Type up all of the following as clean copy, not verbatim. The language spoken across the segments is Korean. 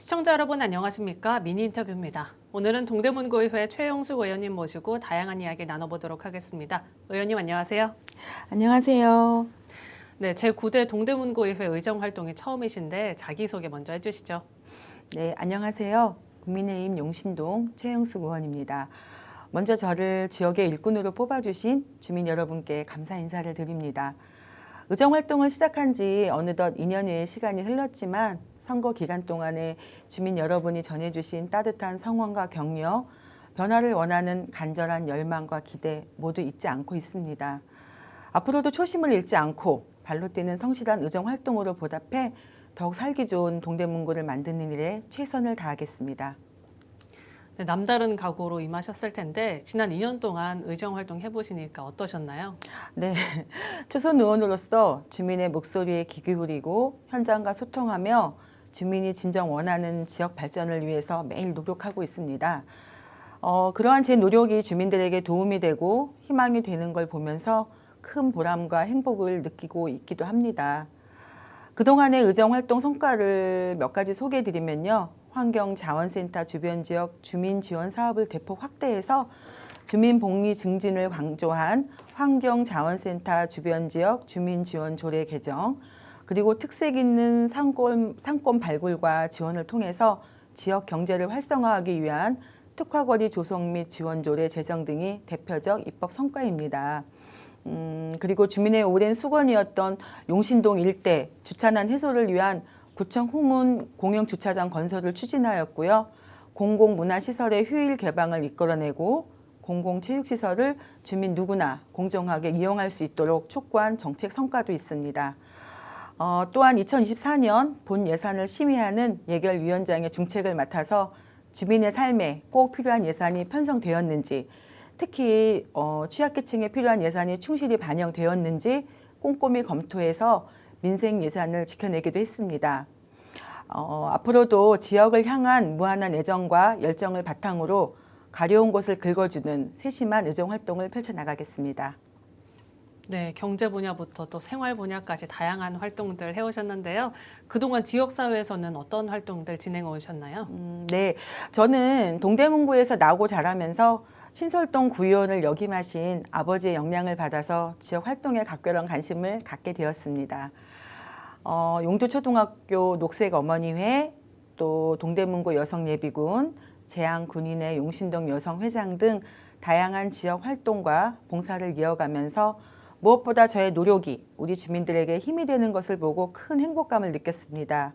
시청자 여러분 안녕하십니까? 미니 인터뷰입니다. 오늘은 동대문구의회 최용숙 의원님 모시고 다양한 이야기 나눠보도록 하겠습니다. 의원님 안녕하세요. 안녕하세요. 네, 제9대 동대문구의회 의정활동이 처음이신데 자기소개 먼저 해주시죠. 네, 안녕하세요. 국민의힘 용신동 최영숙 의원입니다. 먼저 저를 지역의 일꾼으로 뽑아주신 주민 여러분께 감사 인사를 드립니다. 의정활동을 시작한 지 어느덧 2년의 시간이 흘렀지만 선거 기간 동안에 주민 여러분이 전해주신 따뜻한 성원과 격려, 변화를 원하는 간절한 열망과 기대 모두 잊지 않고 있습니다. 앞으로도 초심을 잃지 않고 발로 뛰는 성실한 의정활동으로 보답해 더욱 살기 좋은 동대문구를 만드는 일에 최선을 다하겠습니다. 네, 남다른 각오로 임하셨을 텐데 지난 2년 동안 의정활동 해보시니까 어떠셨나요? 네, 초선 의원으로서 주민의 목소리에 귀 기울이고 현장과 소통하며 주민이 진정 원하는 지역 발전을 위해서 매일 노력하고 있습니다. 그러한 제 노력이 주민들에게 도움이 되고 희망이 되는 걸 보면서 큰 보람과 행복을 느끼고 있기도 합니다. 그동안의 의정활동 성과를 몇 가지 소개해드리면요. 환경자원센터 주변 지역 주민 지원 사업을 대폭 확대해서 주민 복리 증진을 강조한 환경자원센터 주변 지역 주민 지원 조례 개정, 그리고 특색 있는 상권 발굴과 지원을 통해서 지역 경제를 활성화하기 위한 특화거리 조성 및 지원 조례 제정 등이 대표적 입법 성과입니다. 그리고 주민의 오랜 수건이었던 용신동 일대 주차난 해소를 위한 구청 후문 공영주차장 건설을 추진하였고요. 공공문화시설의 휴일 개방을 이끌어내고 공공체육시설을 주민 누구나 공정하게 이용할 수 있도록 촉구한 정책 성과도 있습니다. 또한 2024년 본 예산을 심의하는 예결위원장의 중책을 맡아서 주민의 삶에 꼭 필요한 예산이 편성되었는지, 특히 취약계층에 필요한 예산이 충실히 반영되었는지 꼼꼼히 검토해서 민생 예산을 지켜내기도 했습니다. 앞으로도 지역을 향한 무한한 애정과 열정을 바탕으로 가려운 곳을 긁어주는 세심한 의정활동을 펼쳐나가겠습니다. 네, 경제 분야부터 또 생활 분야까지 다양한 활동들 해오셨는데요. 그동안 지역사회에서는 어떤 활동들 진행해 오셨나요? 네, 저는 동대문구에서 나고 자라면서 신설동 구의원을 역임하신 아버지의 영향을 받아서 지역 활동에 각별한 관심을 갖게 되었습니다. 용두초등학교 녹색어머니회, 또 동대문구 여성예비군, 재향군인회 용신동 여성회장 등 다양한 지역 활동과 봉사를 이어가면서 무엇보다 저의 노력이 우리 주민들에게 힘이 되는 것을 보고 큰 행복감을 느꼈습니다.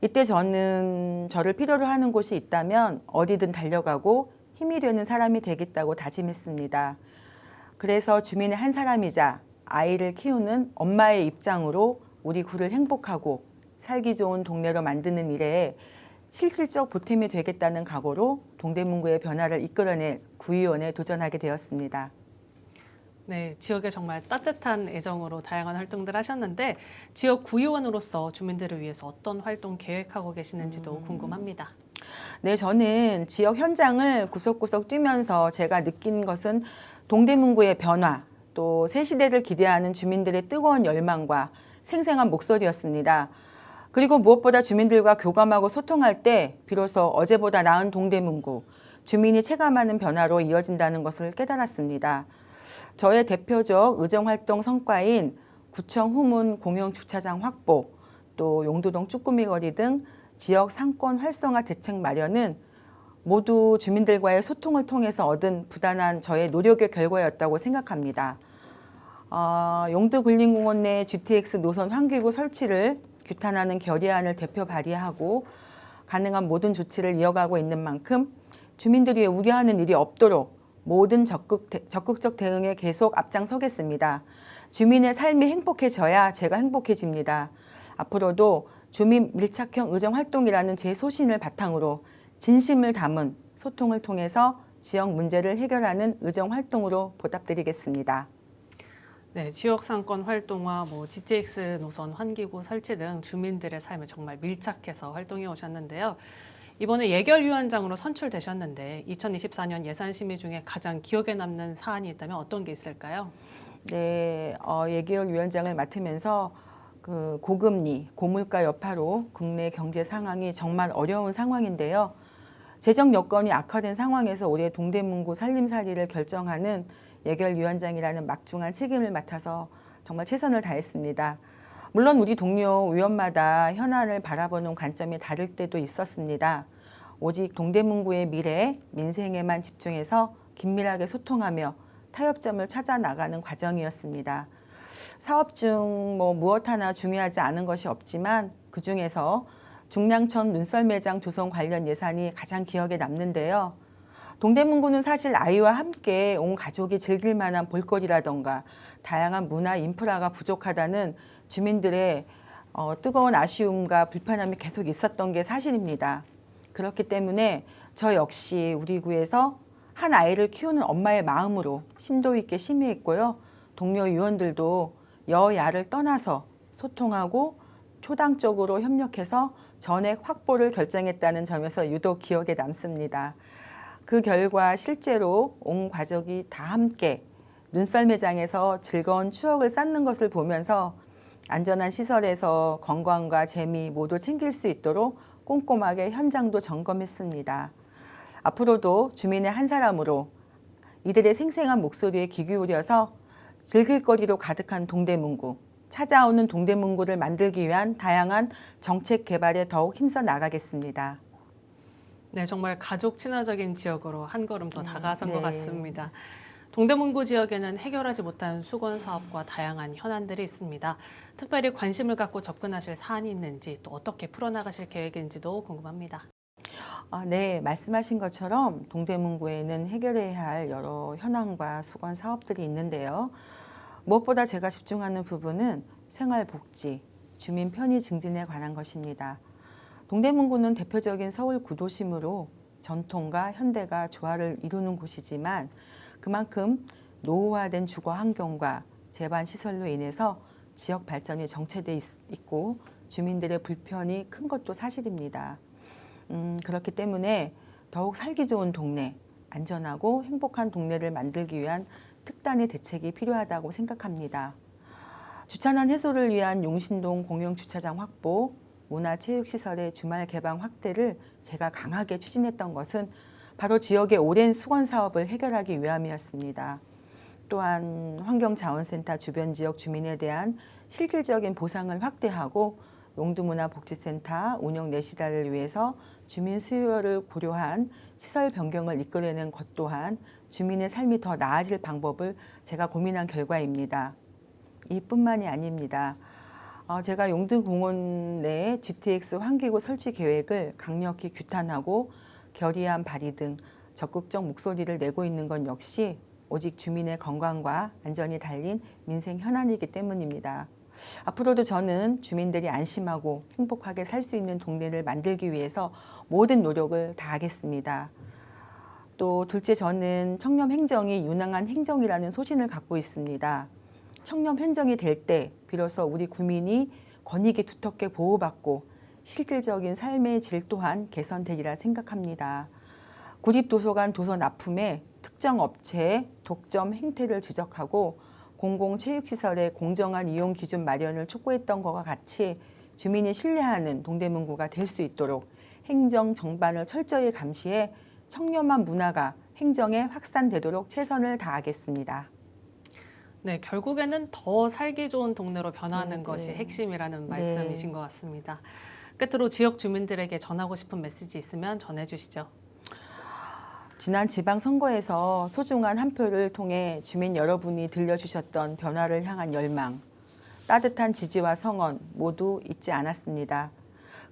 이때 저는 저를 필요로 하는 곳이 있다면 어디든 달려가고 힘이 되는 사람이 되겠다고 다짐했습니다. 그래서 주민의 한 사람이자 아이를 키우는 엄마의 입장으로 우리 구를 행복하고 살기 좋은 동네로 만드는 일에 실질적 보탬이 되겠다는 각오로 동대문구의 변화를 이끌어낼 구의원에 도전하게 되었습니다. 네, 지역에 정말 따뜻한 애정으로 다양한 활동들 하셨는데 지역 구의원으로서 주민들을 위해서 어떤 활동 계획하고 계시는지도 궁금합니다. 네, 저는 지역 현장을 구석구석 뛰면서 제가 느낀 것은 동대문구의 변화, 또 새 시대를 기대하는 주민들의 뜨거운 열망과 생생한 목소리였습니다. 그리고 무엇보다 주민들과 교감하고 소통할 때 비로소 어제보다 나은 동대문구, 주민이 체감하는 변화로 이어진다는 것을 깨달았습니다. 저의 대표적 의정활동 성과인 구청 후문 공영주차장 확보, 또 용두동 쭈꾸미 거리 등 지역 상권 활성화 대책 마련은 모두 주민들과의 소통을 통해서 얻은 부단한 저의 노력의 결과였다고 생각합니다. 용두굴림공원 내 GTX 노선 환기구 설치를 규탄하는 결의안을 대표 발의하고 가능한 모든 조치를 이어가고 있는 만큼 주민들이 우려하는 일이 없도록 모든 적극적 대응에 계속 앞장서겠습니다. 주민의 삶이 행복해져야 제가 행복해집니다. 앞으로도 주민 밀착형 의정활동이라는 제 소신을 바탕으로 진심을 담은 소통을 통해서 지역 문제를 해결하는 의정활동으로 보답드리겠습니다. 네, 지역 상권 활동화, GTX 노선 환기구 설치 등 주민들의 삶에 정말 밀착해서 활동해 오셨는데요. 이번에 예결위원장으로 선출되셨는데 2024년 예산 심의 중에 가장 기억에 남는 사안이 있다면 어떤 게 있을까요? 네, 예결위원장을 맡으면서 그 고금리, 고물가 여파로 국내 경제 상황이 정말 어려운 상황인데요. 재정 여건이 악화된 상황에서 올해 동대문구 살림살이를 결정하는 예결위원장이라는 막중한 책임을 맡아서 정말 최선을 다했습니다. 물론 우리 동료 의원마다 현안을 바라보는 관점이 다를 때도 있었습니다. 오직 동대문구의 미래, 민생에만 집중해서 긴밀하게 소통하며 타협점을 찾아 나가는 과정이었습니다. 사업 중 무엇 하나 중요하지 않은 것이 없지만 그중에서 중량천 눈썰매장 조성 관련 예산이 가장 기억에 남는데요. 동대문구는 사실 아이와 함께 온 가족이 즐길 만한 볼거리라던가 다양한 문화 인프라가 부족하다는 주민들의 뜨거운 아쉬움과 불편함이 계속 있었던 게 사실입니다. 그렇기 때문에 저 역시 우리 구에서 한 아이를 키우는 엄마의 마음으로 심도 있게 심의했고요. 동료 의원들도 여야를 떠나서 소통하고 초당적으로 협력해서 전액 확보를 결정했다는 점에서 유독 기억에 남습니다. 그 결과 실제로 온 가족이 다 함께 눈썰매장에서 즐거운 추억을 쌓는 것을 보면서 안전한 시설에서 건강과 재미 모두 챙길 수 있도록 꼼꼼하게 현장도 점검했습니다. 앞으로도 주민의 한 사람으로 이들의 생생한 목소리에 귀 기울여서 즐길거리로 가득한 동대문구, 찾아오는 동대문구를 만들기 위한 다양한 정책 개발에 더욱 힘써 나가겠습니다. 네, 정말 가족 친화적인 지역으로 한 걸음 더 다가선 것 네. 같습니다. 동대문구 지역에는 해결하지 못한 수건 사업과 다양한 현안들이 있습니다. 특별히 관심을 갖고 접근하실 사안이 있는지 또 어떻게 풀어나가실 계획인지도 궁금합니다. 네, 말씀하신 것처럼 동대문구에는 해결해야 할 여러 현안과 수건 사업들이 있는데요. 무엇보다 제가 집중하는 부분은 생활복지, 주민 편의 증진에 관한 것입니다. 동대문구는 대표적인 서울 구도심으로 전통과 현대가 조화를 이루는 곳이지만 그만큼 노후화된 주거 환경과 제반 시설로 인해서 지역 발전이 정체돼 있고 주민들의 불편이 큰 것도 사실입니다. 그렇기 때문에 더욱 살기 좋은 동네, 안전하고 행복한 동네를 만들기 위한 특단의 대책이 필요하다고 생각합니다. 주차난 해소를 위한 용신동 공용주차장 확보, 문화체육시설의 주말 개방 확대를 제가 강하게 추진했던 것은 바로 지역의 오랜 수건 사업을 해결하기 위함이었습니다. 또한 환경자원센터 주변 지역 주민에 대한 실질적인 보상을 확대하고 용두문화복지센터 운영 내실화를 위해서 주민 수요를 고려한 시설 변경을 이끌어내는 것 또한 주민의 삶이 더 나아질 방법을 제가 고민한 결과입니다. 이뿐만이 아닙니다. 제가 용두공원 내 GTX 환기구 설치 계획을 강력히 규탄하고 결의안 발의 등 적극적 목소리를 내고 있는 건 역시 오직 주민의 건강과 안전이 달린 민생 현안이기 때문입니다. 앞으로도 저는 주민들이 안심하고 행복하게 살 수 있는 동네를 만들기 위해서 모든 노력을 다하겠습니다. 또 둘째, 저는 청렴 행정이 유능한 행정이라는 소신을 갖고 있습니다. 청렴 행정이 될 때 비로소 우리 국민이 권익이 두텁게 보호받고 실질적인 삶의 질 또한 개선되리라 생각합니다. 구립도서관 도서 납품에 특정 업체의 독점 행태를 지적하고 공공체육시설의 공정한 이용 기준 마련을 촉구했던 것과 같이 주민이 신뢰하는 동대문구가 될 수 있도록 행정 정반을 철저히 감시해 청렴한 문화가 행정에 확산되도록 최선을 다하겠습니다. 네, 결국에는 더 살기 좋은 동네로 변하는 네, 것이 네. 핵심이라는 네. 말씀이신 것 같습니다. 끝으로 지역 주민들에게 전하고 싶은 메시지 있으면 전해주시죠. 지난 지방선거에서 소중한 한 표를 통해 주민 여러분이 들려주셨던 변화를 향한 열망, 따뜻한 지지와 성원 모두 잊지 않았습니다.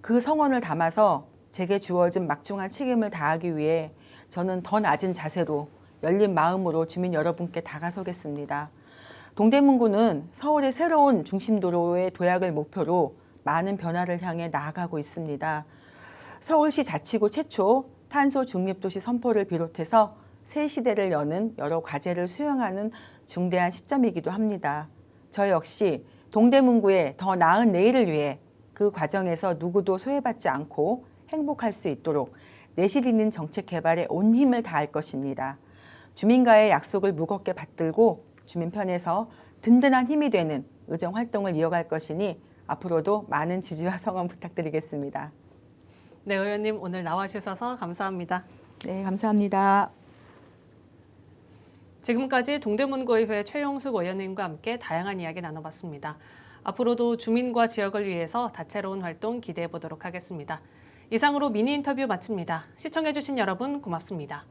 그 성원을 담아서 제게 주어진 막중한 책임을 다하기 위해 저는 더 낮은 자세로 열린 마음으로 주민 여러분께 다가서겠습니다. 동대문구는 서울의 새로운 중심도로의 도약을 목표로 많은 변화를 향해 나아가고 있습니다. 서울시 자치구 최초 탄소 중립도시 선포를 비롯해서 새 시대를 여는 여러 과제를 수행하는 중대한 시점이기도 합니다. 저 역시 동대문구의 더 나은 내일을 위해 그 과정에서 누구도 소외받지 않고 행복할 수 있도록 내실 있는 정책 개발에 온 힘을 다할 것입니다. 주민과의 약속을 무겁게 받들고 주민 편에서 든든한 힘이 되는 의정 활동을 이어갈 것이니 앞으로도 많은 지지와 성원 부탁드리겠습니다. 네, 의원님 오늘 나와주셔서 감사합니다. 네, 감사합니다. 지금까지 동대문구의회 최용숙 의원님과 함께 다양한 이야기 나눠봤습니다. 앞으로도 주민과 지역을 위해서 다채로운 활동 기대해 보도록 하겠습니다. 이상으로 미니 인터뷰 마칩니다. 시청해주신 여러분 고맙습니다.